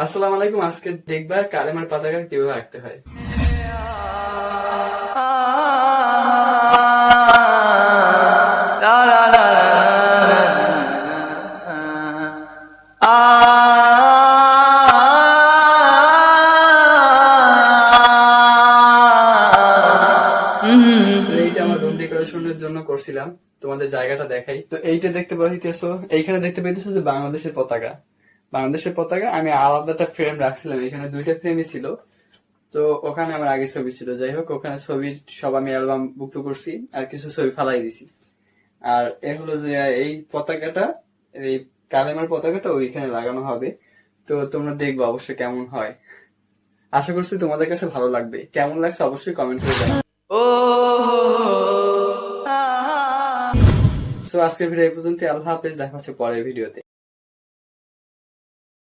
আসসালামু আলাইকুম। আজকে দেখবা কালেমার পতাকা কিভাবে আঁকতে হয়। এইটা আমার রুম ডেকোরেশনের জন্য করছিলাম। তোমাদের জায়গাটা দেখাই। তো এইটা দেখতে পাইতেছো, এইখানে দেখতে পাইতেছো যে বাংলাদেশের পতাকা। বাংলাদেশের পতাকা আমি আলাদা একটা ফ্রেম রাখছিলাম, এখানে দুইটা ফ্রেমই ছিল। তো ওখানে আমার আগে ছবি ছিল, যাই হোক ওখানে ছবির সব আমি অ্যালবাম মুক্ত করছি আর কিছু ছবি ফালাই দিছি। আর এ হলো যে এই পতাকাটা, এই কালেমার পতাকাটা ওইখানে লাগানো হবে। তো তোমরা দেখবো অবশ্যই কেমন হয়। আশা করছি তোমাদের কাছে ভালো লাগবে। কেমন লাগছে অবশ্যই কমেন্ট করে জানাও। সো আজকের ভিডিও এই পর্যন্ত। আল্লাহ হাফেজ, দেখা হচ্ছে পরের ভিডিওতে।